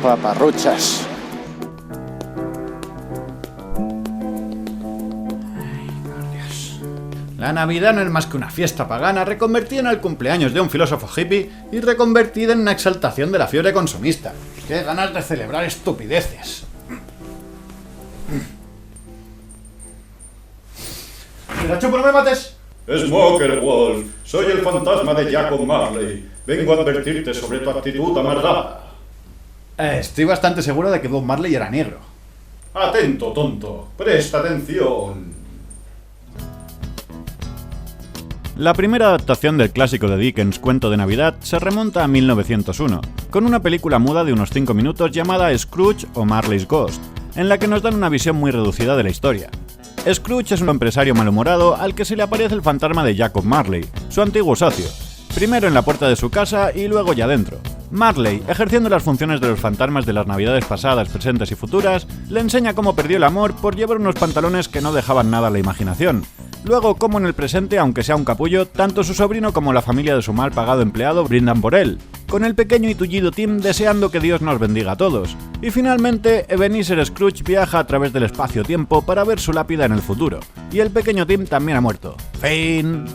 Paparruchas. La Navidad no es más que una fiesta pagana reconvertida en el cumpleaños de un filósofo hippie y reconvertida en una exaltación de la fiebre consumista. ¡Qué ganas de celebrar estupideces! ¡Mira, Chupo, no me mates! Smoker Wolf, soy el fantasma de Jacob Marley. Vengo a advertirte sobre tu actitud amargada. Estoy bastante seguro de que Bob Marley era negro. Atento, tonto. Presta atención. La primera adaptación del clásico de Dickens, Cuento de Navidad, se remonta a 1901, con una película muda de unos 5 minutos llamada Scrooge o Marley's Ghost, en la que nos dan una visión muy reducida de la historia. Scrooge es un empresario malhumorado al que se le aparece el fantasma de Jacob Marley, su antiguo socio, primero en la puerta de su casa y luego ya dentro. Marley, ejerciendo las funciones de los fantasmas de las navidades pasadas, presentes y futuras, le enseña cómo perdió el amor por llevar unos pantalones que no dejaban nada a la imaginación. Luego, como en el presente, aunque sea un capullo, tanto su sobrino como la familia de su mal pagado empleado brindan por él, con el pequeño y tullido Tim deseando que Dios nos bendiga a todos. Y finalmente, Ebenezer Scrooge viaja a través del espacio-tiempo para ver su lápida en el futuro, y el pequeño Tim también ha muerto. Fin.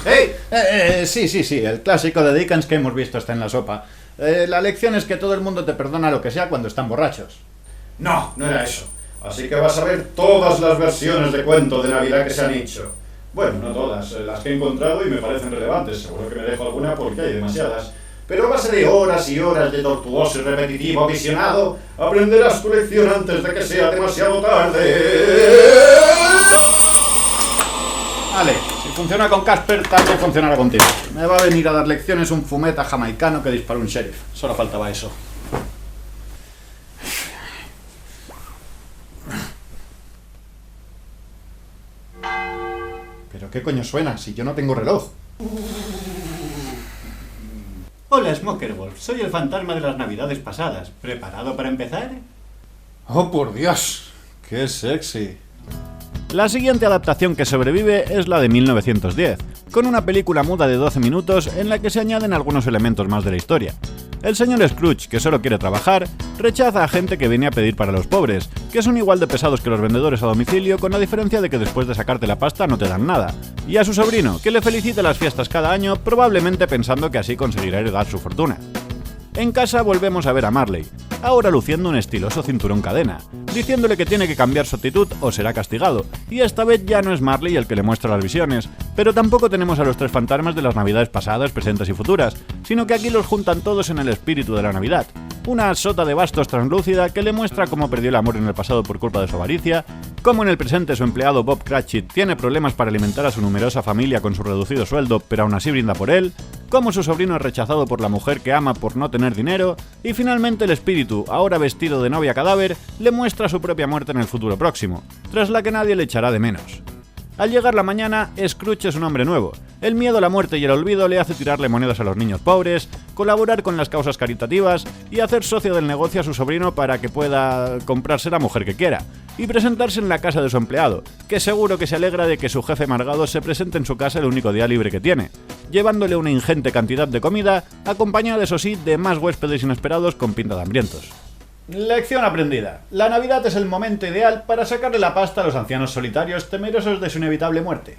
¡Hey! Sí, el clásico de Dickens que hemos visto está en la sopa. La lección es que todo el mundo te perdona lo que sea cuando están borrachos. No era eso. Así que vas a ver todas las versiones de Cuento de Navidad que se han hecho. Bueno, no todas, las que he encontrado y me parecen relevantes. Seguro que me dejo alguna porque hay demasiadas. Pero a base de horas y horas de tortuoso y repetitivo visionado, aprenderás tu lección antes de que sea demasiado tarde. Vale, si funciona con Casper, también funcionará contigo. Me va a venir a dar lecciones un fumeta jamaicano que disparó un sheriff. Solo faltaba eso. ¿Pero qué coño suena si yo no tengo reloj? Hola, Smoker Wolf. Soy el fantasma de las navidades pasadas. ¿Preparado para empezar? ¡Oh, por Dios! ¡Qué sexy! La siguiente adaptación que sobrevive es la de 1910, con una película muda de 12 minutos en la que se añaden algunos elementos más de la historia. El señor Scrooge, que solo quiere trabajar, rechaza a gente que viene a pedir para los pobres, que son igual de pesados que los vendedores a domicilio, con la diferencia de que después de sacarte la pasta no te dan nada. Y a su sobrino, que le felicita las fiestas cada año, probablemente pensando que así conseguirá heredar su fortuna. En casa volvemos a ver a Marley, ahora luciendo un estiloso cinturón cadena, diciéndole que tiene que cambiar su actitud o será castigado, y esta vez ya no es Marley el que le muestra las visiones, pero tampoco tenemos a los tres fantasmas de las navidades pasadas, presentes y futuras, sino que aquí los juntan todos en el espíritu de la Navidad. Una sota de bastos translúcida que le muestra cómo perdió el amor en el pasado por culpa de su avaricia, cómo en el presente su empleado Bob Cratchit tiene problemas para alimentar a su numerosa familia con su reducido sueldo, pero aún así brinda por él, cómo su sobrino es rechazado por la mujer que ama por no tener dinero, y finalmente el espíritu, ahora vestido de novia cadáver, le muestra su propia muerte en el futuro próximo, tras la que nadie le echará de menos. Al llegar la mañana, Scrooge es un hombre nuevo. El miedo a la muerte y el olvido le hace tirarle monedas a los niños pobres, colaborar con las causas caritativas y hacer socio del negocio a su sobrino para que pueda comprarse la mujer que quiera, y presentarse en la casa de su empleado, que seguro que se alegra de que su jefe amargado se presente en su casa el único día libre que tiene, llevándole una ingente cantidad de comida, acompañada eso sí de más huéspedes inesperados con pinta de hambrientos. Lección aprendida. La Navidad es el momento ideal para sacarle la pasta a los ancianos solitarios temerosos de su inevitable muerte.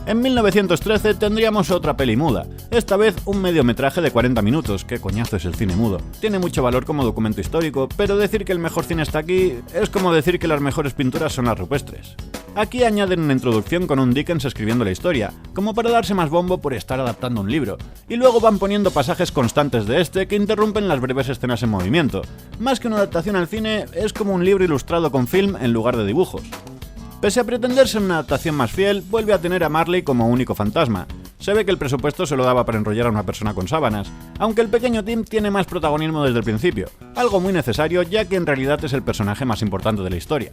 En 1913 tendríamos otra peli muda, esta vez un mediometraje de 40 minutos, qué coñazo es el cine mudo. Tiene mucho valor como documento histórico, pero decir que el mejor cine está aquí es como decir que las mejores pinturas son las rupestres. Aquí añaden una introducción con un Dickens escribiendo la historia, como para darse más bombo por estar adaptando un libro, y luego van poniendo pasajes constantes de este que interrumpen las breves escenas en movimiento. Más que una adaptación al cine, es como un libro ilustrado con film en lugar de dibujos. Pese a pretender ser una adaptación más fiel, vuelve a tener a Marley como único fantasma. Se ve que el presupuesto se lo daba para enrollar a una persona con sábanas, aunque el pequeño Tim tiene más protagonismo desde el principio, algo muy necesario ya que en realidad es el personaje más importante de la historia.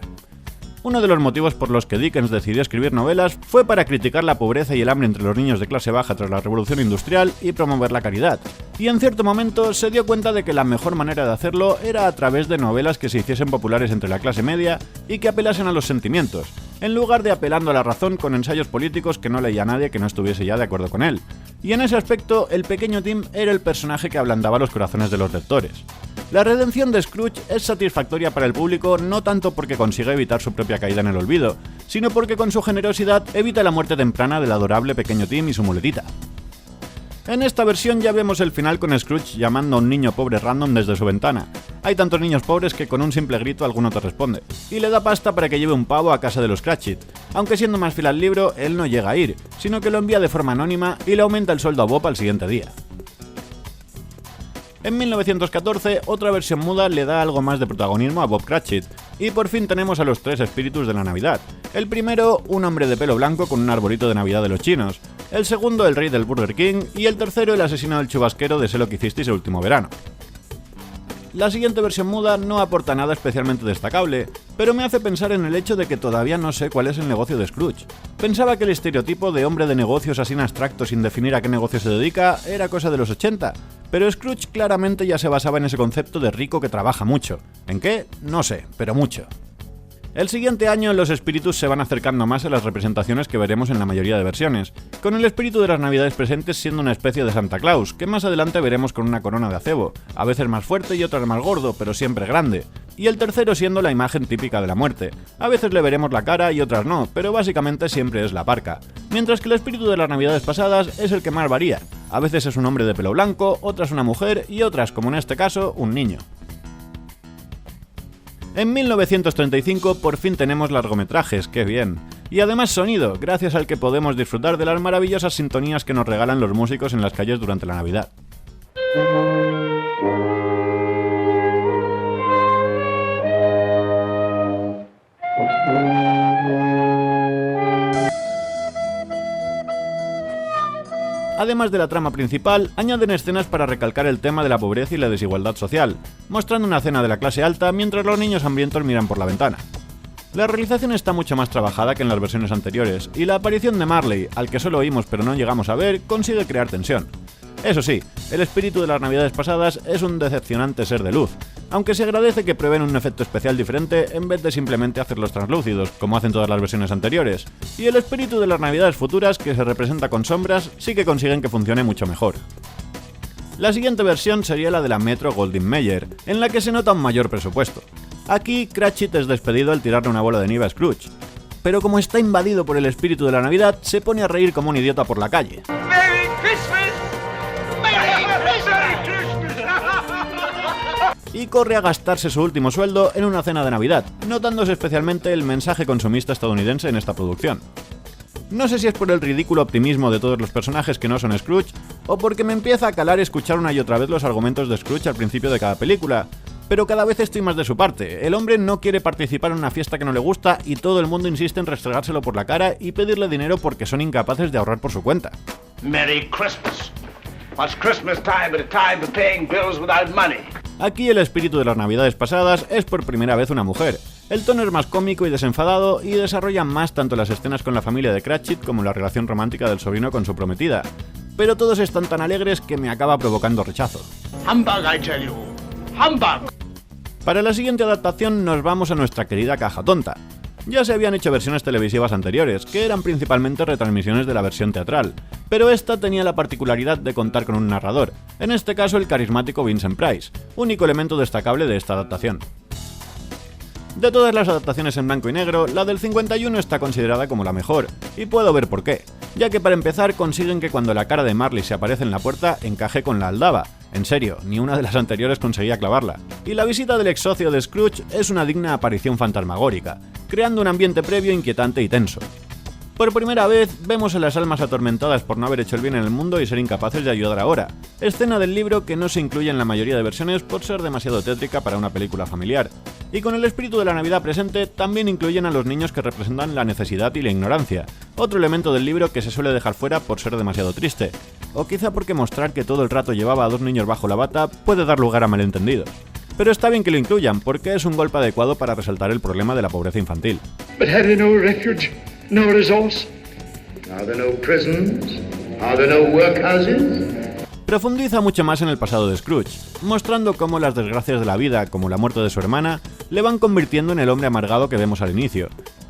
Uno de los motivos por los que Dickens decidió escribir novelas fue para criticar la pobreza y el hambre entre los niños de clase baja tras la Revolución Industrial y promover la caridad. Y en cierto momento se dio cuenta de que la mejor manera de hacerlo era a través de novelas que se hiciesen populares entre la clase media y que apelasen a los sentimientos, en lugar de apelando a la razón con ensayos políticos que no leía nadie que no estuviese ya de acuerdo con él. Y en ese aspecto, el pequeño Tim era el personaje que ablandaba los corazones de los lectores. La redención de Scrooge es satisfactoria para el público no tanto porque consigue evitar su propia caída en el olvido, sino porque con su generosidad evita la muerte temprana del adorable pequeño Tim y su muletita. En esta versión ya vemos el final con Scrooge llamando a un niño pobre random desde su ventana. Hay tantos niños pobres que con un simple grito alguno te responde, y le da pasta para que lleve un pavo a casa de los Cratchit, aunque siendo más fiel al libro, él no llega a ir, sino que lo envía de forma anónima y le aumenta el sueldo a Bob al siguiente día. En 1914, otra versión muda le da algo más de protagonismo a Bob Cratchit, y por fin tenemos a los tres espíritus de la Navidad. El primero, un hombre de pelo blanco con un arbolito de Navidad de los chinos. El segundo, el rey del Burger King, y el tercero, el asesino del chubasquero de Sé lo que hicisteis el último verano. La siguiente versión muda no aporta nada especialmente destacable, pero me hace pensar en el hecho de que todavía no sé cuál es el negocio de Scrooge. Pensaba que el estereotipo de hombre de negocios así en abstracto sin definir a qué negocio se dedica era cosa de los 80, pero Scrooge claramente ya se basaba en ese concepto de rico que trabaja mucho. ¿En qué? No sé, pero mucho. El siguiente año los espíritus se van acercando más a las representaciones que veremos en la mayoría de versiones, con el espíritu de las Navidades presentes siendo una especie de Santa Claus, que más adelante veremos con una corona de acebo, a veces más fuerte y otras más gordo, pero siempre grande, y el tercero siendo la imagen típica de la muerte. A veces le veremos la cara y otras no, pero básicamente siempre es la parca, mientras que el espíritu de las Navidades pasadas es el que más varía. A veces es un hombre de pelo blanco, otras una mujer y otras, como en este caso, un niño. En 1935 por fin tenemos largometrajes, ¡qué bien! Y además sonido, gracias al que podemos disfrutar de las maravillosas sintonías que nos regalan los músicos en las calles durante la Navidad. Además de la trama principal, añaden escenas para recalcar el tema de la pobreza y la desigualdad social, mostrando una cena de la clase alta mientras los niños hambrientos miran por la ventana. La realización está mucho más trabajada que en las versiones anteriores, y la aparición de Marley, al que solo oímos pero no llegamos a ver, consigue crear tensión. Eso sí, el espíritu de las Navidades pasadas es un decepcionante ser de luz, aunque se agradece que prueben un efecto especial diferente en vez de simplemente hacerlos translúcidos, como hacen todas las versiones anteriores, y el espíritu de las Navidades futuras, que se representa con sombras, sí que consiguen que funcione mucho mejor. La siguiente versión sería la de la Metro Goldwyn Mayer, en la que se nota un mayor presupuesto. Aquí, Cratchit es despedido al tirarle una bola de nieve a Scrooge, pero como está invadido por el espíritu de la Navidad, se pone a reír como un idiota por la calle. ¡Merry Christmas! Y corre a gastarse su último sueldo en una cena de Navidad, notándose especialmente el mensaje consumista estadounidense en esta producción. No sé si es por el ridículo optimismo de todos los personajes que no son Scrooge, o porque me empieza a calar escuchar una y otra vez los argumentos de Scrooge al principio de cada película, pero cada vez estoy más de su parte. El hombre no quiere participar en una fiesta que no le gusta y todo el mundo insiste en restregárselo por la cara y pedirle dinero porque son incapaces de ahorrar por su cuenta. Merry Christmas! What's Christmas time but a time for paying bills without money? Aquí el espíritu de las Navidades pasadas es por primera vez una mujer. El tono es más cómico y desenfadado y desarrolla más tanto las escenas con la familia de Cratchit como la relación romántica del sobrino con su prometida. Pero todos están tan alegres que me acaba provocando rechazo. Humbug, I tell you! Humbug! Para la siguiente adaptación nos vamos a nuestra querida Caja Tonta. Ya se habían hecho versiones televisivas anteriores, que eran principalmente retransmisiones de la versión teatral, pero esta tenía la particularidad de contar con un narrador, en este caso el carismático Vincent Price, único elemento destacable de esta adaptación. De todas las adaptaciones en blanco y negro, la del 51 está considerada como la mejor, y puedo ver por qué, ya que para empezar consiguen que cuando la cara de Marley se aparece en la puerta encaje con la aldaba. En serio, ni una de las anteriores conseguía clavarla. Y la visita del ex socio de Scrooge es una digna aparición fantasmagórica, creando un ambiente previo inquietante y tenso. Por primera vez, vemos a las almas atormentadas por no haber hecho el bien en el mundo y ser incapaces de ayudar ahora, escena del libro que no se incluye en la mayoría de versiones por ser demasiado tétrica para una película familiar. Y con el espíritu de la Navidad presente, también incluyen a los niños que representan la necesidad y la ignorancia, otro elemento del libro que se suele dejar fuera por ser demasiado triste, o quizá porque mostrar que todo el rato llevaba a dos niños bajo la bata puede dar lugar a malentendidos. Pero está bien que lo incluyan, porque es un golpe adecuado para resaltar el problema de la pobreza infantil. But have they no refuge, no resource? Are there no prisons? Are there no workhouses? Profundiza mucho más en el pasado de Scrooge, mostrando cómo las desgracias de la vida, como la muerte de su hermana, le van convirtiendo en el hombre amargado que vemos al inicio.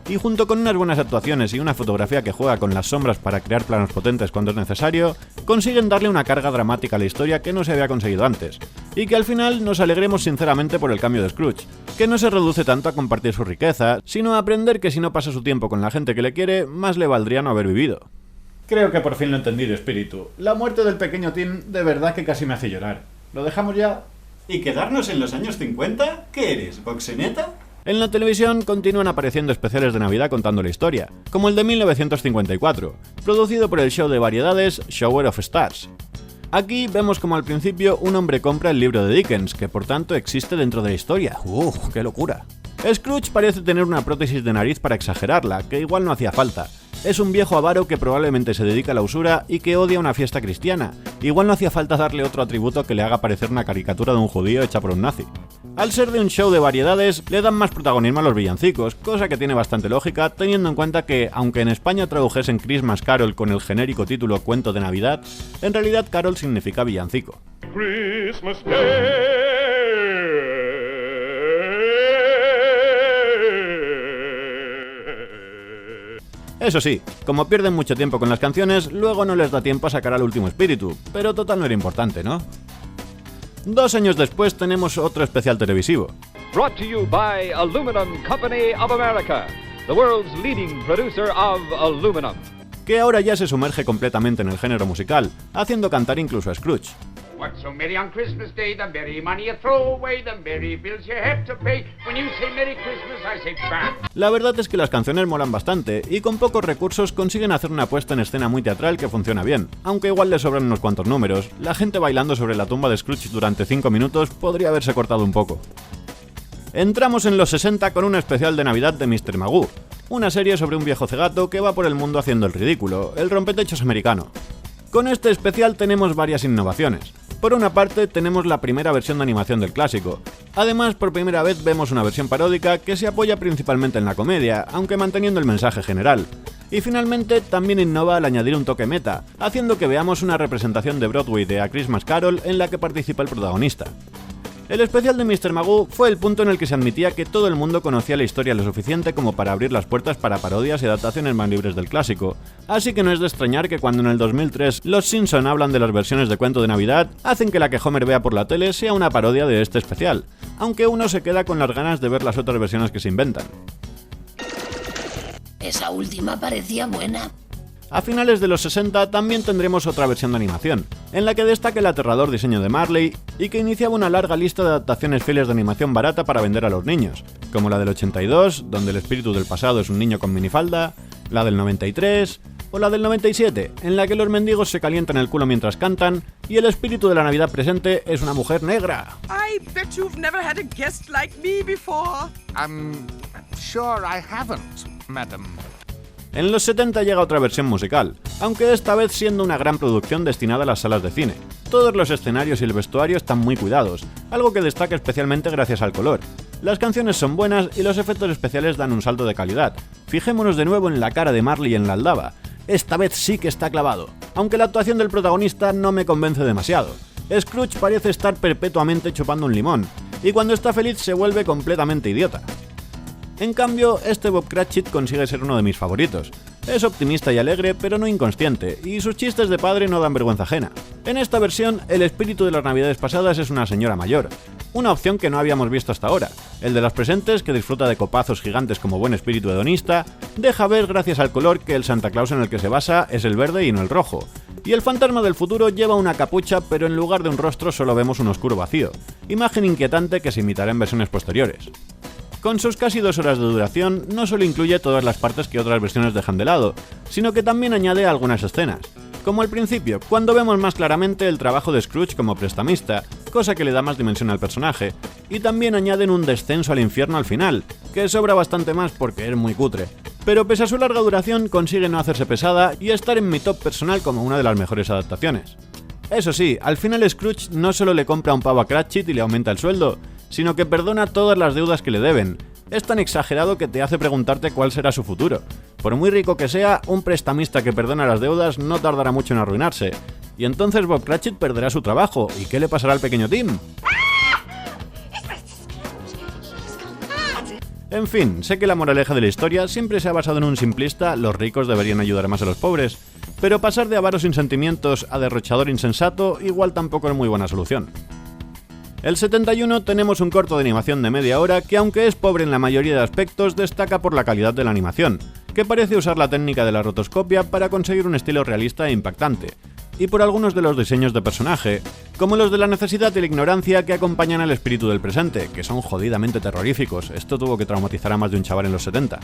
Y junto con unas buenas actuaciones y una fotografía que juega con las sombras para crear planos potentes cuando es necesario, consiguen darle una carga dramática a la historia que no se había conseguido antes, y que al final nos alegremos sinceramente por el cambio de Scrooge, que no se reduce tanto a compartir su riqueza, sino a aprender que si no pasa su tiempo con la gente que le quiere, más le valdría no haber vivido. Creo que por fin lo he entendido, espíritu. La muerte del pequeño Tim de verdad que casi me hace llorar. ¿Lo dejamos ya? ¿Y quedarnos en los años 50? ¿Qué eres, boxeneta? En la televisión continúan apareciendo especiales de Navidad contando la historia, como el de 1954, producido por el show de variedades Shower of Stars. Aquí vemos como al principio un hombre compra el libro de Dickens, que por tanto existe dentro de la historia. ¡Qué locura! Scrooge parece tener una prótesis de nariz para exagerarla, que igual no hacía falta. Es un viejo avaro que probablemente se dedica a la usura y que odia una fiesta cristiana. Igual no hacía falta darle otro atributo que le haga parecer una caricatura de un judío hecha por un nazi. Al ser de un show de variedades, le dan más protagonismo a los villancicos, cosa que tiene bastante lógica, teniendo en cuenta que, aunque en España tradujesen Christmas Carol con el genérico título Cuento de Navidad, en realidad Carol significa villancico. Christmas Day. Eso sí, como pierden mucho tiempo con las canciones, luego no les da tiempo a sacar al último espíritu, pero total no era importante, ¿no? 2 años después tenemos otro especial televisivo. Brought to you by Aluminum Company of America, the world's leading producer of aluminum. Que ahora ya se sumerge completamente en el género musical, haciendo cantar incluso a Scrooge. What's so merry on Christmas Day? The merry money you throw away, the merry bills you have to pay. When you say Merry Christmas, I say bam. La verdad es que las canciones molan bastante, y con pocos recursos consiguen hacer una puesta en escena muy teatral que funciona bien, aunque igual le sobran unos cuantos números. La gente bailando sobre la tumba de Scrooge durante 5 minutos podría haberse cortado un poco. Entramos en los 60 con un especial de Navidad de Mr. Magoo, una serie sobre un viejo cegato que va por el mundo haciendo el ridículo, el rompetechos americano. Con este especial tenemos varias innovaciones. Por una parte, tenemos la primera versión de animación del clásico. Además, por primera vez vemos una versión paródica que se apoya principalmente en la comedia, aunque manteniendo el mensaje general. Y finalmente, también innova al añadir un toque meta, haciendo que veamos una representación de Broadway de A Christmas Carol en la que participa el protagonista. El especial de Mr. Magoo fue el punto en el que se admitía que todo el mundo conocía la historia lo suficiente como para abrir las puertas para parodias y adaptaciones más libres del clásico, así que no es de extrañar que cuando en el 2003 los Simpson hablan de las versiones de Cuento de Navidad, hacen que la que Homer vea por la tele sea una parodia de este especial, aunque uno se queda con las ganas de ver las otras versiones que se inventan. Esa última parecía buena. A finales de los 60 también tendremos otra versión de animación, en la que destaca el aterrador diseño de Marley y que iniciaba una larga lista de adaptaciones fieles de animación barata para vender a los niños, como la del 82, donde el espíritu del pasado es un niño con minifalda, la del 93 o la del 97, en la que los mendigos se calientan el culo mientras cantan y el espíritu de la Navidad presente es una mujer negra. I bet you've never had a guest like me before. Sure I haven't, madam. En los 70 llega otra versión musical, aunque esta vez siendo una gran producción destinada a las salas de cine. Todos los escenarios y el vestuario están muy cuidados, algo que destaca especialmente gracias al color. Las canciones son buenas y los efectos especiales dan un salto de calidad. Fijémonos de nuevo en la cara de Marley en la aldaba. Esta vez sí que está clavado, aunque la actuación del protagonista no me convence demasiado. Scrooge parece estar perpetuamente chupando un limón, y cuando está feliz se vuelve completamente idiota. En cambio, este Bob Cratchit consigue ser uno de mis favoritos. Es optimista y alegre, pero no inconsciente, y sus chistes de padre no dan vergüenza ajena. En esta versión, el espíritu de las navidades pasadas es una señora mayor, una opción que no habíamos visto hasta ahora. El de las presentes, que disfruta de copazos gigantes como buen espíritu hedonista, deja ver gracias al color que el Santa Claus en el que se basa es el verde y no el rojo. Y el fantasma del futuro lleva una capucha, pero en lugar de un rostro solo vemos un oscuro vacío, imagen inquietante que se imitará en versiones posteriores. Con sus casi 2 horas de duración, no solo incluye todas las partes que otras versiones dejan de lado, sino que también añade algunas escenas, como al principio, cuando vemos más claramente el trabajo de Scrooge como prestamista, cosa que le da más dimensión al personaje, y también añaden un descenso al infierno al final, que sobra bastante más porque es muy cutre. Pero pese a su larga duración, consigue no hacerse pesada y estar en mi top personal como una de las mejores adaptaciones. Eso sí, al final Scrooge no solo le compra un pavo a Cratchit y le aumenta el sueldo, sino que perdona todas las deudas que le deben. Es tan exagerado que te hace preguntarte cuál será su futuro. Por muy rico que sea, un prestamista que perdona las deudas no tardará mucho en arruinarse. Y entonces Bob Cratchit perderá su trabajo. ¿Y qué le pasará al pequeño Tim? En fin, sé que la moraleja de la historia siempre se ha basado en un simplista: los ricos deberían ayudar más a los pobres, pero pasar de avaro sin sentimientos a derrochador insensato igual tampoco es muy buena solución. El 71 tenemos un corto de animación de media hora que, aunque es pobre en la mayoría de aspectos, destaca por la calidad de la animación, que parece usar la técnica de la rotoscopia para conseguir un estilo realista e impactante, y por algunos de los diseños de personaje, como los de la necesidad y la ignorancia que acompañan al espíritu del presente, que son jodidamente terroríficos. Esto tuvo que traumatizar a más de un chaval en los 70.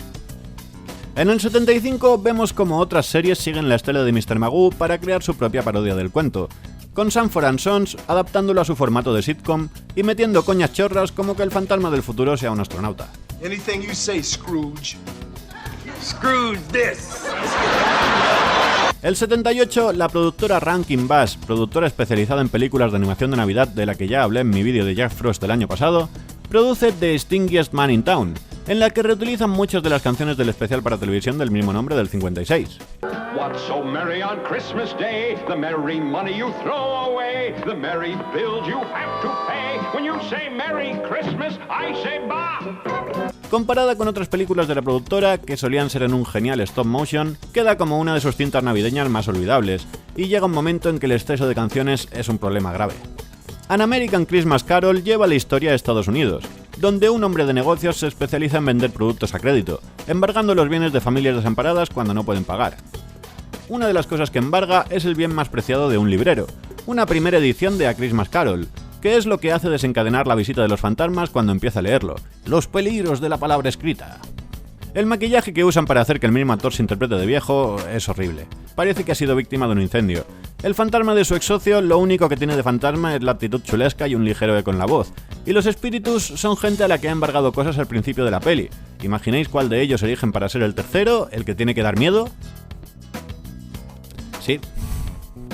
En el 75 vemos como otras series siguen la estela de Mr. Magoo para crear su propia parodia del cuento, con Sanford & Sons adaptándolo a su formato de sitcom y metiendo coñas chorras como que el fantasma del futuro sea un astronauta. Anything you say, Scrooge. Scrooge this. El 78, la productora Rankin Bass, productora especializada en películas de animación de Navidad de la que ya hablé en mi vídeo de Jack Frost del año pasado, produce The Stingiest Man in Town, en la que reutilizan muchas de las canciones del especial para televisión del mismo nombre del 56. What's so merry on Christmas Day? The merry money you throw away, the merry bills you have to pay. When you say Merry Christmas, I say bah. Comparada con otras películas de la productora, que solían ser en un genial stop motion, queda como una de sus cintas navideñas más olvidables, y llega un momento en que el exceso de canciones es un problema grave. An American Christmas Carol lleva la historia a Estados Unidos, donde un hombre de negocios se especializa en vender productos a crédito, embargando los bienes de familias desamparadas cuando no pueden pagar. Una de las cosas que embarga es el bien más preciado de un librero, una primera edición de A Christmas Carol, que es lo que hace desencadenar la visita de los fantasmas cuando empieza a leerlo: los peligros de la palabra escrita. El maquillaje que usan para hacer que el mismo actor se interprete de viejo es horrible. Parece que ha sido víctima de un incendio. El fantasma de su ex socio lo único que tiene de fantasma es la actitud chulesca y un ligero eco en la voz. Y los espíritus son gente a la que ha embargado cosas al principio de la peli. ¿Imagináis cuál de ellos eligen para ser el tercero, el que tiene que dar miedo? Sí.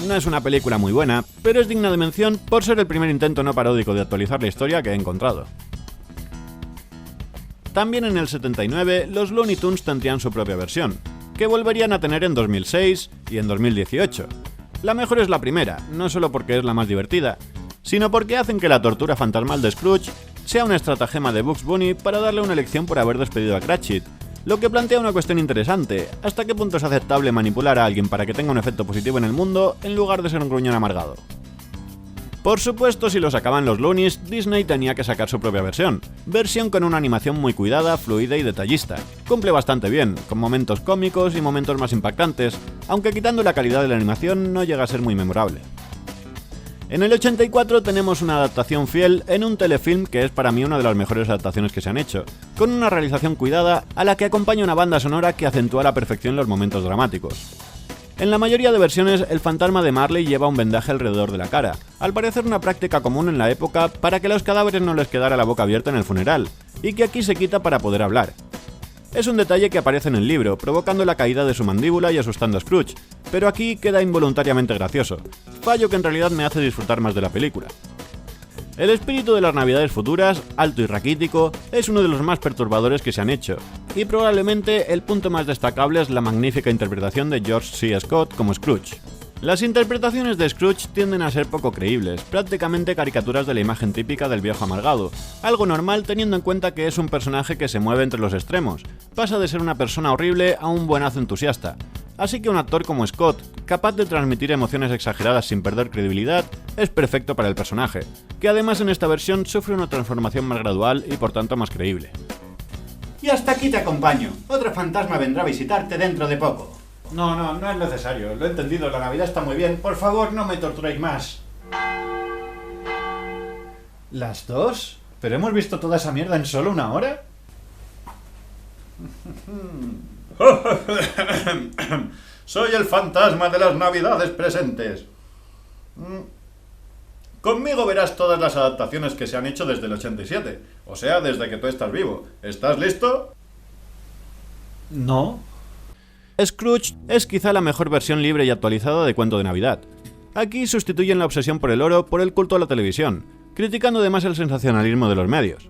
No es una película muy buena, pero es digna de mención por ser el primer intento no paródico de actualizar la historia que he encontrado. También en el 79, los Looney Tunes tendrían su propia versión, que volverían a tener en 2006 y en 2018. La mejor es la primera, no solo porque es la más divertida, sino porque hacen que la tortura fantasmal de Scrooge sea una estratagema de Bugs Bunny para darle una lección por haber despedido a Cratchit, lo que plantea una cuestión interesante: ¿hasta qué punto es aceptable manipular a alguien para que tenga un efecto positivo en el mundo en lugar de ser un gruñón amargado? Por supuesto, si lo sacaban los Loonies, Disney tenía que sacar su propia versión con una animación muy cuidada, fluida y detallista. Cumple bastante bien, con momentos cómicos y momentos más impactantes, aunque quitando la calidad de la animación no llega a ser muy memorable. En el 84 tenemos una adaptación fiel en un telefilm que es para mí una de las mejores adaptaciones que se han hecho, con una realización cuidada a la que acompaña una banda sonora que acentúa a la perfección los momentos dramáticos. En la mayoría de versiones, el fantasma de Marley lleva un vendaje alrededor de la cara, al parecer una práctica común en la época para que a los cadáveres no les quedara la boca abierta en el funeral, y que aquí se quita para poder hablar. Es un detalle que aparece en el libro, provocando la caída de su mandíbula y asustando a Scrooge, pero aquí queda involuntariamente gracioso, fallo que en realidad me hace disfrutar más de la película. El espíritu de las navidades futuras, alto y raquítico, es uno de los más perturbadores que se han hecho, y probablemente el punto más destacable es la magnífica interpretación de George C. Scott como Scrooge. Las interpretaciones de Scrooge tienden a ser poco creíbles, prácticamente caricaturas de la imagen típica del viejo amargado, algo normal teniendo en cuenta que es un personaje que se mueve entre los extremos, pasa de ser una persona horrible a un buenazo entusiasta. Así que un actor como Scott, capaz de transmitir emociones exageradas sin perder credibilidad, es perfecto para el personaje, que además en esta versión sufre una transformación más gradual y por tanto más creíble. Y hasta aquí te acompaño. Otro fantasma vendrá a visitarte dentro de poco. No es necesario. Lo he entendido, la Navidad está muy bien. Por favor, no me torturéis más. ¿Las dos? ¿Pero hemos visto toda esa mierda en solo una hora? Soy el fantasma de las Navidades presentes. Conmigo verás todas las adaptaciones que se han hecho desde el 87. O sea, desde que tú estás vivo. ¿Estás listo? No. Scrooge es quizá la mejor versión libre y actualizada de Cuento de Navidad. Aquí sustituyen la obsesión por el oro por el culto a la televisión, criticando además el sensacionalismo de los medios.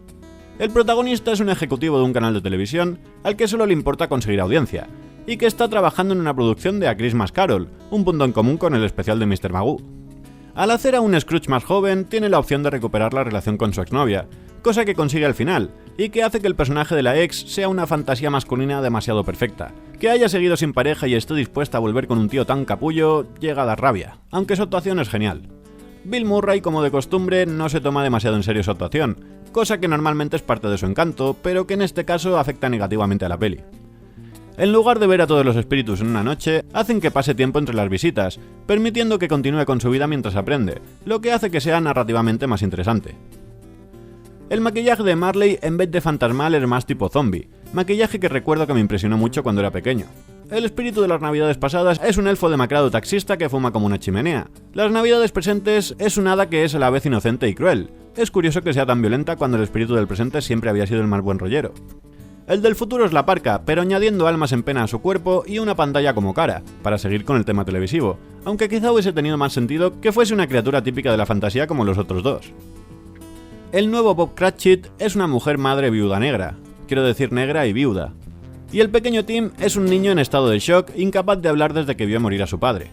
El protagonista es un ejecutivo de un canal de televisión al que solo le importa conseguir audiencia, y que está trabajando en una producción de A Christmas Carol, un punto en común con el especial de Mr. Magoo. Al hacer a un Scrooge más joven, tiene la opción de recuperar la relación con su exnovia, cosa que consigue al final, y que hace que el personaje de la ex sea una fantasía masculina demasiado perfecta. Que haya seguido sin pareja y esté dispuesta a volver con un tío tan capullo, llega a dar rabia, aunque su actuación es genial. Bill Murray, como de costumbre, no se toma demasiado en serio su actuación, cosa que normalmente es parte de su encanto, pero que en este caso afecta negativamente a la peli. En lugar de ver a todos los espíritus en una noche, hacen que pase tiempo entre las visitas, permitiendo que continúe con su vida mientras aprende, lo que hace que sea narrativamente más interesante. El maquillaje de Marley en vez de fantasmal es más tipo zombie, maquillaje que recuerdo que me impresionó mucho cuando era pequeño. El espíritu de las navidades pasadas es un elfo demacrado taxista que fuma como una chimenea. Las navidades presentes es un hada que es a la vez inocente y cruel. Es curioso que sea tan violenta cuando el espíritu del presente siempre había sido el más buen rollero. El del futuro es la parca, pero añadiendo almas en pena a su cuerpo y una pantalla como cara, para seguir con el tema televisivo, aunque quizá hubiese tenido más sentido que fuese una criatura típica de la fantasía como los otros dos. El nuevo Bob Cratchit es una mujer madre viuda negra, quiero decir negra y viuda. Y el pequeño Tim es un niño en estado de shock, incapaz de hablar desde que vio morir a su padre.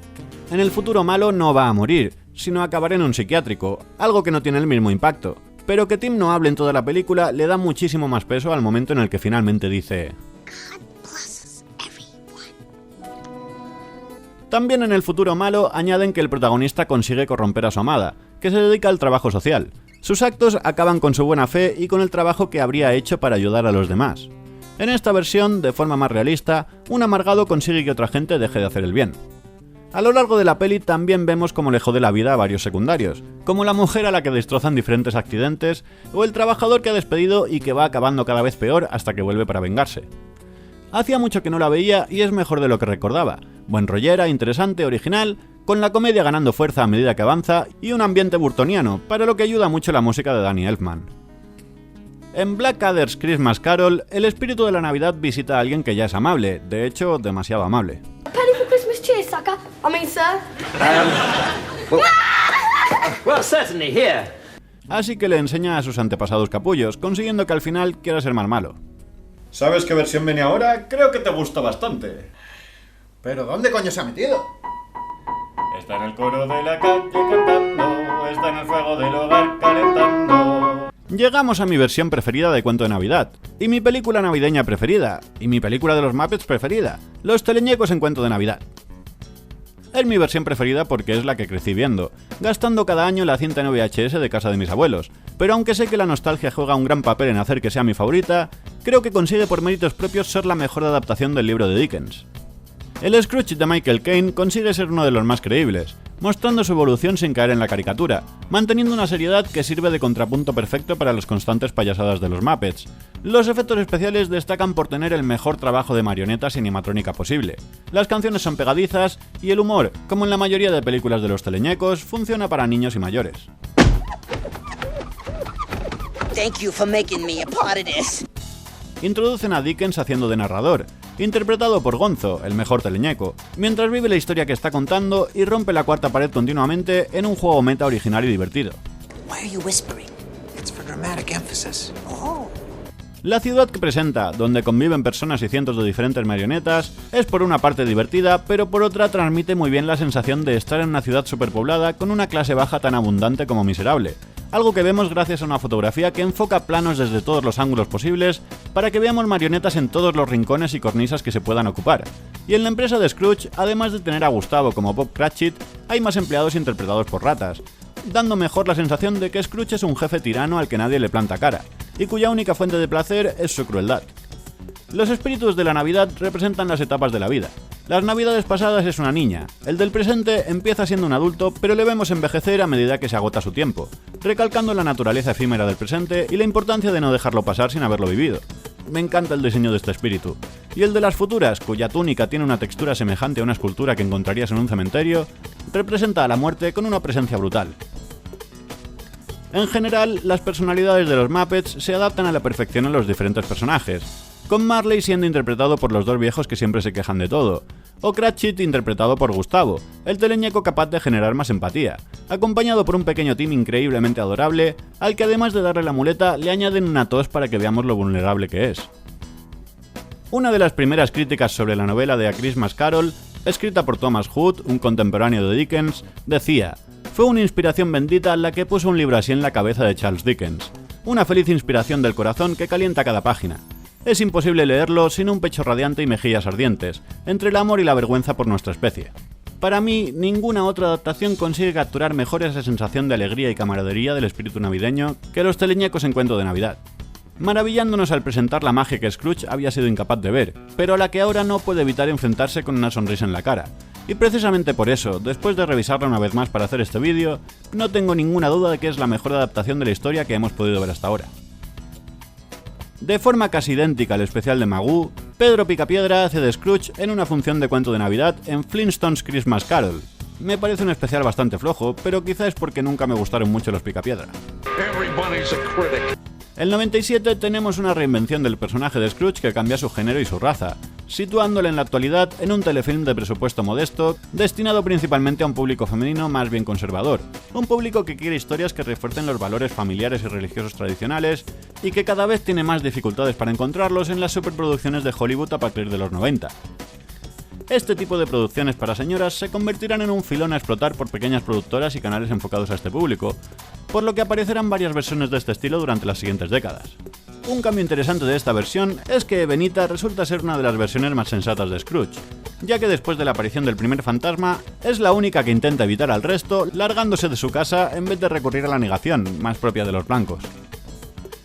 En el futuro malo no va a morir, sino a acabar en un psiquiátrico, algo que no tiene el mismo impacto. Pero que Tim no hable en toda la película le da muchísimo más peso al momento en el que finalmente dice: También en el futuro malo añaden que el protagonista consigue corromper a su amada, que se dedica al trabajo social. Sus actos acaban con su buena fe y con el trabajo que habría hecho para ayudar a los demás. En esta versión, de forma más realista, un amargado consigue que otra gente deje de hacer el bien. A lo largo de la peli también vemos cómo le jode la vida a varios secundarios, como la mujer a la que destrozan diferentes accidentes, o el trabajador que ha despedido y que va acabando cada vez peor hasta que vuelve para vengarse. Hacía mucho que no la veía y es mejor de lo que recordaba, buen rollera, interesante, original, con la comedia ganando fuerza a medida que avanza y un ambiente burtoniano, para lo que ayuda mucho la música de Danny Elfman. En Blackadder's Christmas Carol, el espíritu de la Navidad visita a alguien que ya es amable, de hecho, demasiado amable. Penny for Christmas cheer, sucker. I mean, sir. Well, certainly here. Así que le enseña a sus antepasados capullos, consiguiendo que al final quiera ser más malo. ¿Sabes qué versión viene ahora? Creo que te gusta bastante. ¿Pero dónde coño se ha metido? Está en el coro de la calle cantando, está en el fuego del hogar calentando. Llegamos a mi versión preferida de Cuento de Navidad, y mi película navideña preferida, y mi película de los Muppets preferida, Los Teleñecos en Cuento de Navidad. Es mi versión preferida porque es la que crecí viendo, gastando cada año la cinta en VHS de casa de mis abuelos, pero aunque sé que la nostalgia juega un gran papel en hacer que sea mi favorita, creo que consigue por méritos propios ser la mejor adaptación del libro de Dickens. El Scrooge de Michael Caine consigue ser uno de los más creíbles, mostrando su evolución sin caer en la caricatura, manteniendo una seriedad que sirve de contrapunto perfecto para las constantes payasadas de los Muppets. Los efectos especiales destacan por tener el mejor trabajo de marioneta cinematrónica posible. Las canciones son pegadizas y el humor, como en la mayoría de películas de los teleñecos, funciona para niños y mayores. Thank you for making me a part of this. Introducen a Dickens haciendo de narrador, interpretado por Gonzo, el mejor teleñeco, mientras vive la historia que está contando y rompe la cuarta pared continuamente en un juego meta original y divertido. Why are you whispering? It's for dramatic emphasis. Oh. La ciudad que presenta, donde conviven personas y cientos de diferentes marionetas, es por una parte divertida, pero por otra transmite muy bien la sensación de estar en una ciudad superpoblada con una clase baja tan abundante como miserable, algo que vemos gracias a una fotografía que enfoca planos desde todos los ángulos posibles para que veamos marionetas en todos los rincones y cornisas que se puedan ocupar. Y en la empresa de Scrooge, además de tener a Gustavo como Bob Cratchit, hay más empleados interpretados por ratas, dando mejor la sensación de que Scrooge es un jefe tirano al que nadie le planta cara, y cuya única fuente de placer es su crueldad. Los espíritus de la Navidad representan las etapas de la vida. Las Navidades pasadas es una niña, el del presente empieza siendo un adulto, pero le vemos envejecer a medida que se agota su tiempo, recalcando la naturaleza efímera del presente y la importancia de no dejarlo pasar sin haberlo vivido. Me encanta el diseño de este espíritu. Y el de las futuras, cuya túnica tiene una textura semejante a una escultura que encontrarías en un cementerio, representa a la muerte con una presencia brutal. En general, las personalidades de los Muppets se adaptan a la perfección a los diferentes personajes, con Marley siendo interpretado por los dos viejos que siempre se quejan de todo, o Cratchit interpretado por Gustavo, el teleñeco capaz de generar más empatía, acompañado por un pequeño Tim increíblemente adorable, al que además de darle la muleta le añaden una tos para que veamos lo vulnerable que es. Una de las primeras críticas sobre la novela de A Christmas Carol, escrita por Thomas Hood, un contemporáneo de Dickens, decía: «Fue una inspiración bendita la que puso un libro así en la cabeza de Charles Dickens. Una feliz inspiración del corazón que calienta cada página. Es imposible leerlo sin un pecho radiante y mejillas ardientes, entre el amor y la vergüenza por nuestra especie. Para mí, ninguna otra adaptación consigue capturar mejor esa sensación de alegría y camaradería del espíritu navideño que los teleñecos en Cuento de Navidad. Maravillándonos al presentar la magia que Scrooge había sido incapaz de ver, pero a la que ahora no puede evitar enfrentarse con una sonrisa en la cara. Y precisamente por eso, después de revisarla una vez más para hacer este vídeo, no tengo ninguna duda de que es la mejor adaptación de la historia que hemos podido ver hasta ahora». De forma casi idéntica al especial de Magoo, Pedro Picapiedra hace de Scrooge en una función de Cuento de Navidad en Flintstones Christmas Carol. Me parece un especial bastante flojo, pero quizá es porque nunca me gustaron mucho los Picapiedra. En el 97 tenemos una reinvención del personaje de Scrooge que cambia su género y su raza, situándole en la actualidad en un telefilm de presupuesto modesto, destinado principalmente a un público femenino más bien conservador, un público que quiere historias que refuercen los valores familiares y religiosos tradicionales y que cada vez tiene más dificultades para encontrarlos en las superproducciones de Hollywood a partir de los 90. Este tipo de producciones para señoras se convertirán en un filón a explotar por pequeñas productoras y canales enfocados a este público, por lo que aparecerán varias versiones de este estilo durante las siguientes décadas. Un cambio interesante de esta versión es que Benita resulta ser una de las versiones más sensatas de Scrooge, ya que después de la aparición del primer fantasma, es la única que intenta evitar al resto, largándose de su casa en vez de recurrir a la negación, más propia de los blancos.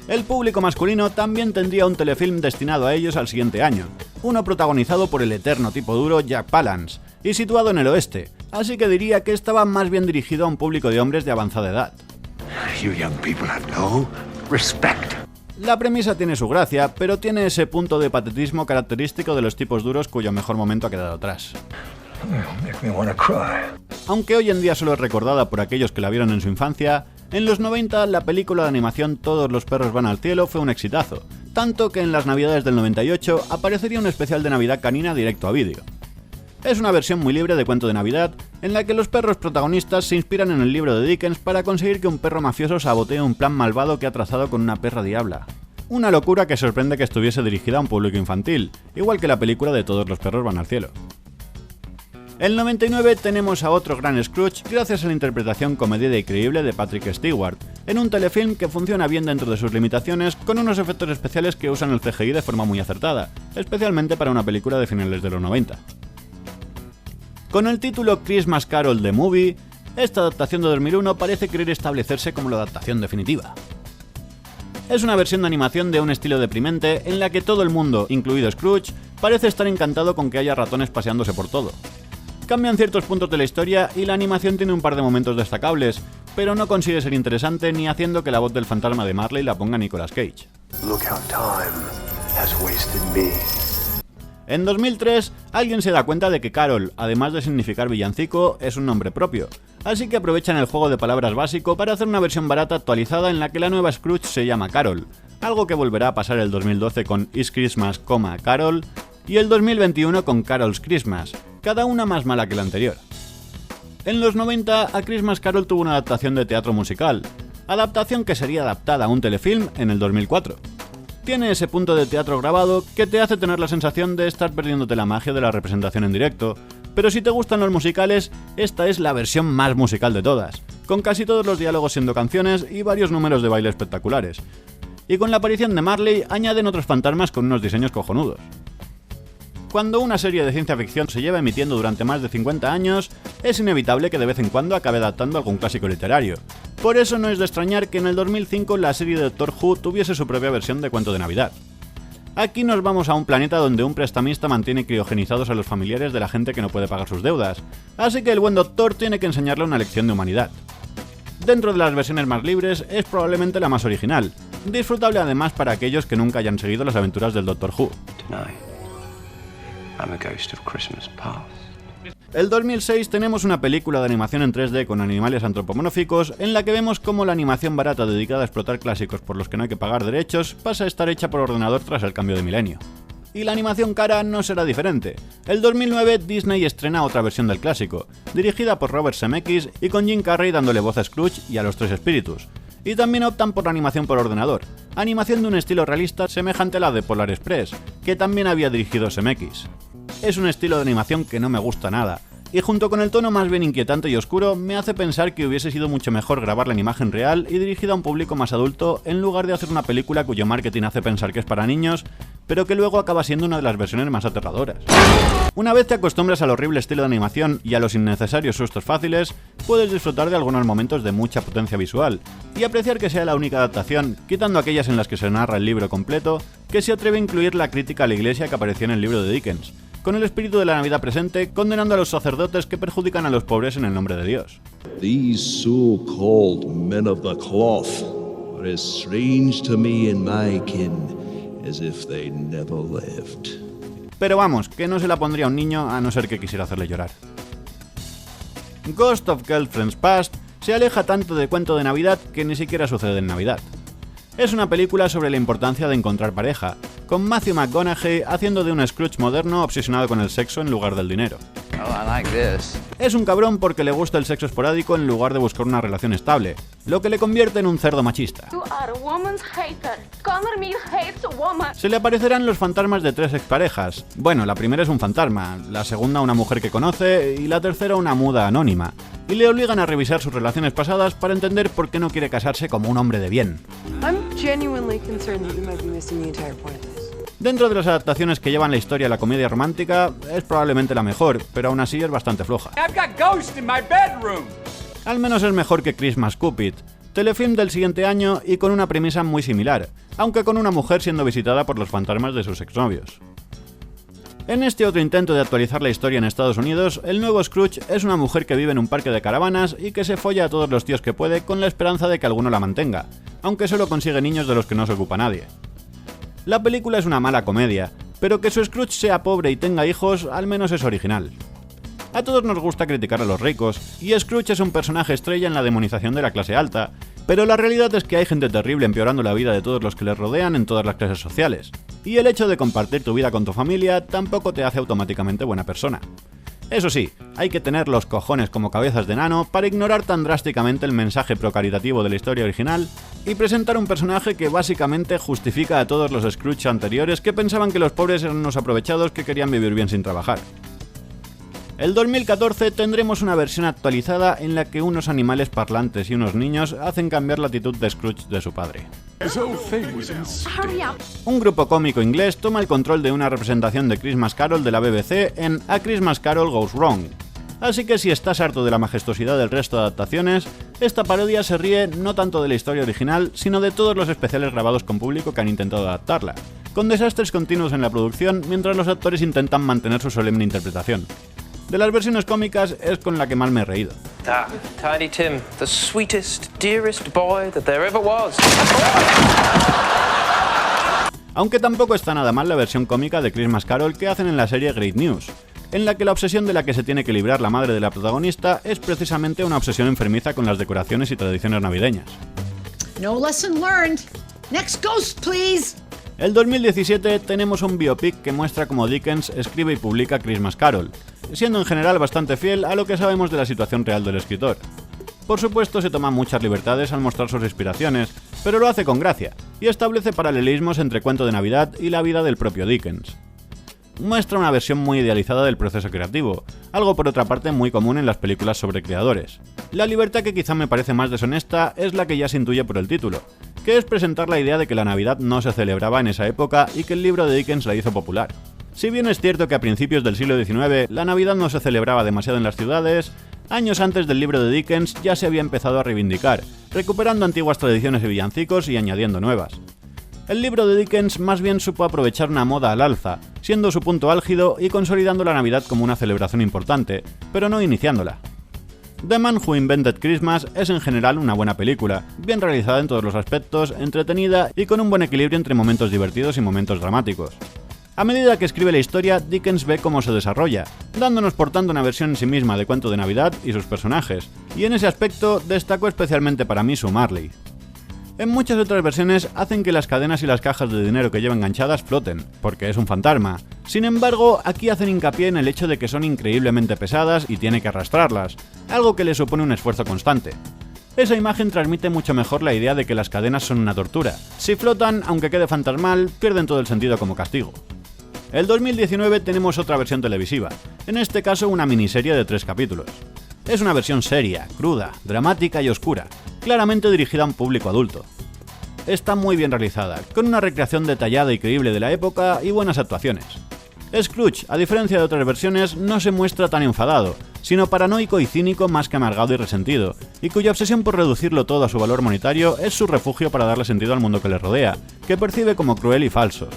El público masculino también tendría un telefilm destinado a ellos al siguiente año, uno protagonizado por el eterno tipo duro Jack Palance, y situado en el oeste, así que diría que estaba más bien dirigido a un público de hombres de avanzada edad. You young people have no respect. La premisa tiene su gracia, pero tiene ese punto de patetismo característico de los tipos duros cuyo mejor momento ha quedado atrás. Aunque hoy en día solo es recordada por aquellos que la vieron en su infancia, en los 90 la película de animación Todos los perros van al cielo fue un exitazo, tanto que en las navidades del 98 aparecería un especial de Navidad canina directo a vídeo. Es una versión muy libre de Cuento de Navidad, en la que los perros protagonistas se inspiran en el libro de Dickens para conseguir que un perro mafioso sabotee un plan malvado que ha trazado con una perra diabla. Una locura que sorprende que estuviese dirigida a un público infantil, igual que la película de Todos los perros van al cielo. En el 99 tenemos a otro gran Scrooge gracias a la interpretación comedida y creíble de Patrick Stewart, en un telefilm que funciona bien dentro de sus limitaciones, con unos efectos especiales que usan el CGI de forma muy acertada, especialmente para una película de finales de los 90. Con el título Christmas Carol The Movie, esta adaptación de 2001 parece querer establecerse como la adaptación definitiva. Es una versión de animación de un estilo deprimente en la que todo el mundo, incluido Scrooge, parece estar encantado con que haya ratones paseándose por todo. Cambian ciertos puntos de la historia y la animación tiene un par de momentos destacables, pero no consigue ser interesante ni haciendo que la voz del fantasma de Marley la ponga Nicolas Cage. En 2003, alguien se da cuenta de que Carol, además de significar villancico, es un nombre propio, así que aprovechan el juego de palabras básico para hacer una versión barata actualizada en la que la nueva Scrooge se llama Carol, algo que volverá a pasar el 2012 con Is Christmas, Carol, y el 2021 con Carol's Christmas, cada una más mala que la anterior. En los 90, A Christmas Carol tuvo una adaptación de teatro musical, adaptación que sería adaptada a un telefilm en el 2004. Tiene ese punto de teatro grabado que te hace tener la sensación de estar perdiéndote la magia de la representación en directo, pero si te gustan los musicales, esta es la versión más musical de todas, con casi todos los diálogos siendo canciones y varios números de baile espectaculares. Y con la aparición de Marley añaden otros fantasmas con unos diseños cojonudos. Cuando una serie de ciencia ficción se lleva emitiendo durante más de 50 años, es inevitable que de vez en cuando acabe adaptando algún clásico literario. Por eso no es de extrañar que en el 2005 la serie de Doctor Who tuviese su propia versión de Cuento de Navidad. Aquí nos vamos a un planeta donde un prestamista mantiene criogenizados a los familiares de la gente que no puede pagar sus deudas, así que el buen doctor tiene que enseñarle una lección de humanidad. Dentro de las versiones más libres es probablemente la más original, disfrutable además para aquellos que nunca hayan seguido las aventuras del Doctor Who. El 2006 tenemos una película de animación en 3D con animales antropomórficos en la que vemos cómo la animación barata dedicada a explotar clásicos por los que no hay que pagar derechos pasa a estar hecha por ordenador tras el cambio de milenio. Y la animación cara no será diferente. El 2009 Disney estrena otra versión del clásico, dirigida por Robert Zemeckis y con Jim Carrey dándole voz a Scrooge y a los tres espíritus. Y también optan por la animación por ordenador, animación de un estilo realista semejante a la de Polar Express, que también había dirigido Zemeckis. Es un estilo de animación que no me gusta nada, y junto con el tono más bien inquietante y oscuro, me hace pensar que hubiese sido mucho mejor grabarla en imagen real y dirigida a un público más adulto, en lugar de hacer una película cuyo marketing hace pensar que es para niños, pero que luego acaba siendo una de las versiones más aterradoras. Una vez te acostumbras al horrible estilo de animación y a los innecesarios sustos fáciles, puedes disfrutar de algunos momentos de mucha potencia visual, y apreciar que sea la única adaptación, quitando aquellas en las que se narra el libro completo, que se atreve a incluir la crítica a la iglesia que apareció en el libro de Dickens, con el espíritu de la Navidad presente, condenando a los sacerdotes que perjudican a los pobres en el nombre de Dios. These so-called men of the cloth are as strange to me and my kin as if they never lived. Pero vamos, que no se la pondría a un niño a no ser que quisiera hacerle llorar. Ghost of Girlfriend's Past se aleja tanto de cuento de Navidad que ni siquiera sucede en Navidad. Es una película sobre la importancia de encontrar pareja, con Matthew McConaughey haciendo de un Scrooge moderno obsesionado con el sexo en lugar del dinero. Es un cabrón porque le gusta el sexo esporádico en lugar de buscar una relación estable, lo que le convierte en un cerdo machista. Se le aparecerán los fantasmas de 3 exparejas. Bueno, la primera es un fantasma, la segunda una mujer que conoce y la tercera una muda anónima. Y le obligan a revisar sus relaciones pasadas para entender por qué no quiere casarse como un hombre de bien. Dentro de las adaptaciones que llevan la historia a la comedia romántica, es probablemente la mejor, pero aún así es bastante floja. Al menos es mejor que Christmas Cupid, telefilm del siguiente año y con una premisa muy similar, aunque con una mujer siendo visitada por los fantasmas de sus exnovios. En este otro intento de actualizar la historia en Estados Unidos, el nuevo Scrooge es una mujer que vive en un parque de caravanas y que se folla a todos los tíos que puede con la esperanza de que alguno la mantenga, aunque solo consigue niños de los que no se ocupa nadie. La película es una mala comedia, pero que su Scrooge sea pobre y tenga hijos al menos es original. A todos nos gusta criticar a los ricos, y Scrooge es un personaje estrella en la demonización de la clase alta, pero la realidad es que hay gente terrible empeorando la vida de todos los que les rodean en todas las clases sociales, y el hecho de compartir tu vida con tu familia tampoco te hace automáticamente buena persona. Eso sí, hay que tener los cojones como cabezas de nano para ignorar tan drásticamente el mensaje procaritativo de la historia original y presentar un personaje que básicamente justifica a todos los Scrooge anteriores que pensaban que los pobres eran unos aprovechados que querían vivir bien sin trabajar. El 2014 tendremos una versión actualizada en la que unos animales parlantes y unos niños hacen cambiar la actitud de Scrooge de su padre. Un grupo cómico inglés toma el control de una representación de Christmas Carol de la BBC en A Christmas Carol Goes Wrong. Así que si estás harto de la majestuosidad del resto de adaptaciones, esta parodia se ríe no tanto de la historia original, sino de todos los especiales grabados con público que han intentado adaptarla, con desastres continuos en la producción mientras los actores intentan mantener su solemne interpretación. De las versiones cómicas es con la que más me he reído. Tiny Tim, the sweetest, dearest boy that there ever was. Aunque tampoco está nada mal la versión cómica de Christmas Carol que hacen en la serie Great News, en la que la obsesión de la que se tiene que librar la madre de la protagonista es precisamente una obsesión enfermiza con las decoraciones y tradiciones navideñas. No lesson learned. Next ghost, please. El 2017 tenemos un biopic que muestra cómo Dickens escribe y publica Christmas Carol, siendo en general bastante fiel a lo que sabemos de la situación real del escritor. Por supuesto se toma muchas libertades al mostrar sus inspiraciones, pero lo hace con gracia, y establece paralelismos entre cuento de Navidad y la vida del propio Dickens. Muestra una versión muy idealizada del proceso creativo, algo por otra parte muy común en las películas sobre creadores. La libertad que quizá me parece más deshonesta es la que ya se intuye por el título, que es presentar la idea de que la Navidad no se celebraba en esa época y que el libro de Dickens la hizo popular. Si bien es cierto que a principios del siglo XIX la Navidad no se celebraba demasiado en las ciudades, años antes del libro de Dickens ya se había empezado a reivindicar, recuperando antiguas tradiciones y villancicos y añadiendo nuevas. El libro de Dickens más bien supo aprovechar una moda al alza, siendo su punto álgido y consolidando la Navidad como una celebración importante, pero no iniciándola. The Man Who Invented Christmas es en general una buena película, bien realizada en todos los aspectos, entretenida y con un buen equilibrio entre momentos divertidos y momentos dramáticos. A medida que escribe la historia, Dickens ve cómo se desarrolla, dándonos por tanto una versión en sí misma de cuento de Navidad y sus personajes, y en ese aspecto destacó especialmente para mí su Marley. En muchas otras versiones hacen que las cadenas y las cajas de dinero que lleva enganchadas floten, porque es un fantasma. Sin embargo, aquí hacen hincapié en el hecho de que son increíblemente pesadas y tiene que arrastrarlas, algo que le supone un esfuerzo constante. Esa imagen transmite mucho mejor la idea de que las cadenas son una tortura. Si flotan, aunque quede fantasmal, pierden todo el sentido como castigo. El 2019 tenemos otra versión televisiva, en este caso una miniserie de 3 capítulos. Es una versión seria, cruda, dramática y oscura, claramente dirigida a un público adulto. Está muy bien realizada, con una recreación detallada y creíble de la época y buenas actuaciones. Scrooge, a diferencia de otras versiones, no se muestra tan enfadado, sino paranoico y cínico más que amargado y resentido, y cuya obsesión por reducirlo todo a su valor monetario es su refugio para darle sentido al mundo que le rodea, que percibe como cruel y falso.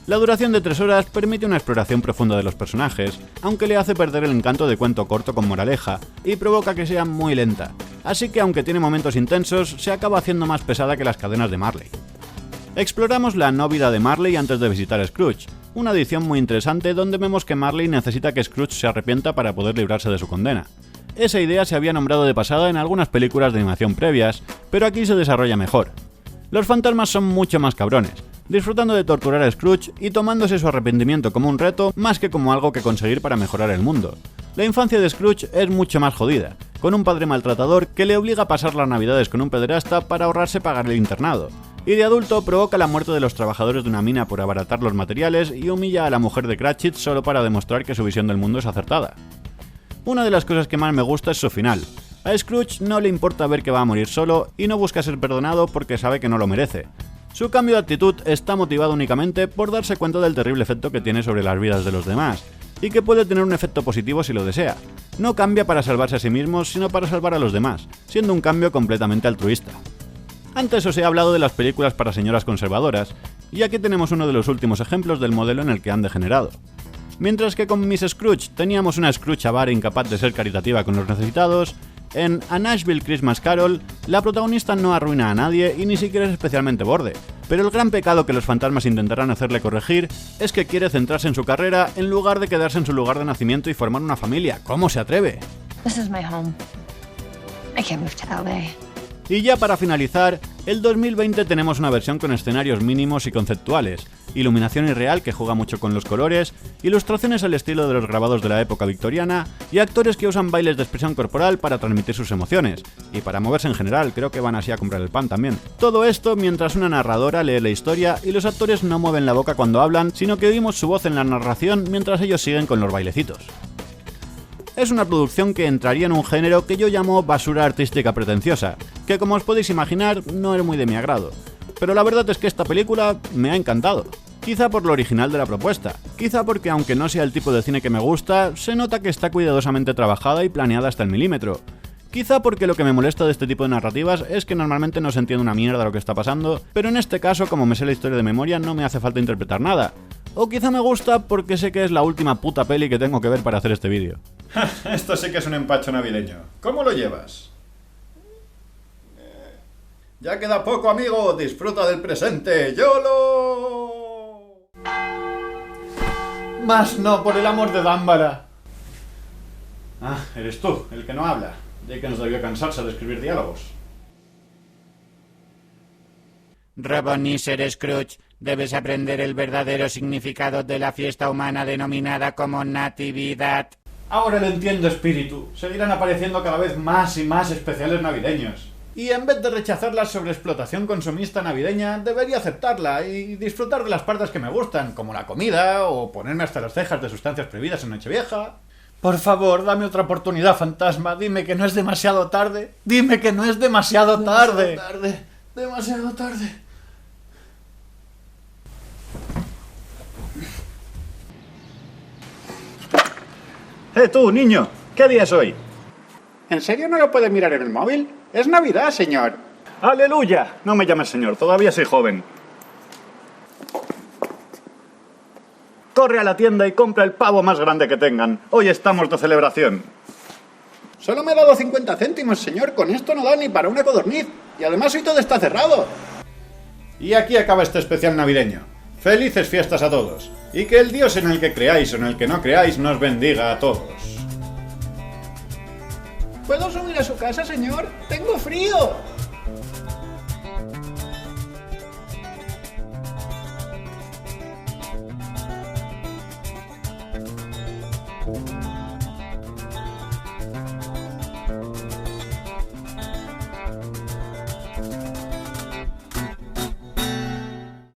La duración de 3 horas permite una exploración profunda de los personajes, aunque le hace perder el encanto de cuento corto con moraleja, y provoca que sea muy lenta, así que aunque tiene momentos intensos, se acaba haciendo más pesada que las cadenas de Marley. Exploramos la no vida de Marley antes de visitar a Scrooge, una edición muy interesante donde vemos que Marley necesita que Scrooge se arrepienta para poder librarse de su condena. Esa idea se había nombrado de pasada en algunas películas de animación previas, pero aquí se desarrolla mejor. Los fantasmas son mucho más cabrones, disfrutando de torturar a Scrooge y tomándose su arrepentimiento como un reto más que como algo que conseguir para mejorar el mundo. La infancia de Scrooge es mucho más jodida, con un padre maltratador que le obliga a pasar las navidades con un pederasta para ahorrarse pagar el internado, y de adulto provoca la muerte de los trabajadores de una mina por abaratar los materiales y humilla a la mujer de Cratchit solo para demostrar que su visión del mundo es acertada. Una de las cosas que más me gusta es su final. A Scrooge no le importa ver que va a morir solo y no busca ser perdonado porque sabe que no lo merece. Su cambio de actitud está motivado únicamente por darse cuenta del terrible efecto que tiene sobre las vidas de los demás, y que puede tener un efecto positivo si lo desea. No cambia para salvarse a sí mismo, sino para salvar a los demás, siendo un cambio completamente altruista. Antes os he hablado de las películas para señoras conservadoras, y aquí tenemos uno de los últimos ejemplos del modelo en el que han degenerado. Mientras que con Miss Scrooge teníamos una Scrooge avara incapaz de ser caritativa con los necesitados, en A Nashville Christmas Carol, la protagonista no arruina a nadie y ni siquiera es especialmente borde, pero el gran pecado que los fantasmas intentarán hacerle corregir es que quiere centrarse en su carrera en lugar de quedarse en su lugar de nacimiento y formar una familia. ¿Cómo se atreve? This is my home. I can't move to LA. Y ya para finalizar, el 2020 tenemos una versión con escenarios mínimos y conceptuales, iluminación irreal que juega mucho con los colores, ilustraciones al estilo de los grabados de la época victoriana y actores que usan bailes de expresión corporal para transmitir sus emociones, y para moverse en general, creo que van así a comprar el pan también. Todo esto mientras una narradora lee la historia y los actores no mueven la boca cuando hablan, sino que oímos su voz en la narración mientras ellos siguen con los bailecitos. Es una producción que entraría en un género que yo llamo basura artística pretenciosa, que como os podéis imaginar no es muy de mi agrado. Pero la verdad es que esta película me ha encantado. Quizá por lo original de la propuesta, quizá porque aunque no sea el tipo de cine que me gusta, se nota que está cuidadosamente trabajada y planeada hasta el milímetro. Quizá porque lo que me molesta de este tipo de narrativas es que normalmente no se entiende una mierda lo que está pasando, pero en este caso, como me sé la historia de memoria, no me hace falta interpretar nada. O quizá me gusta porque sé que es la última puta peli que tengo que ver para hacer este vídeo. Esto sí que es un empacho navideño. ¿Cómo lo llevas? Ya queda poco, amigo. Disfruta del presente. ¡YOLO! Más no, por el amor de Dámbara. Ah, eres tú, el que no habla. Dickens debió cansarse de escribir diálogos. Ebenezer Scrooge, debes aprender el verdadero significado de la fiesta humana denominada como Natividad. Ahora lo entiendo, espíritu. Seguirán apareciendo cada vez más y más especiales navideños. Y en vez de rechazar la sobreexplotación consumista navideña, debería aceptarla y disfrutar de las partes que me gustan, como la comida o ponerme hasta las cejas de sustancias prohibidas en Nochevieja. Por favor, dame otra oportunidad, fantasma. Dime que no es demasiado tarde. Dime que no es demasiado tarde. Demasiado tarde. Tú, niño, ¿qué día es hoy? ¿En serio no lo puede mirar en el móvil? Es Navidad, señor. ¡Aleluya! No me llames señor, todavía soy joven. Corre a la tienda y compra el pavo más grande que tengan. Hoy estamos de celebración. Solo me ha dado 50 céntimos, señor. Con esto no da ni para una codorniz. Y además hoy todo está cerrado. Y aquí acaba este especial navideño. Felices fiestas a todos. Y que el Dios en el que creáis o en el que no creáis nos bendiga a todos. ¿Puedo subir a su casa, señor? ¡Tengo frío!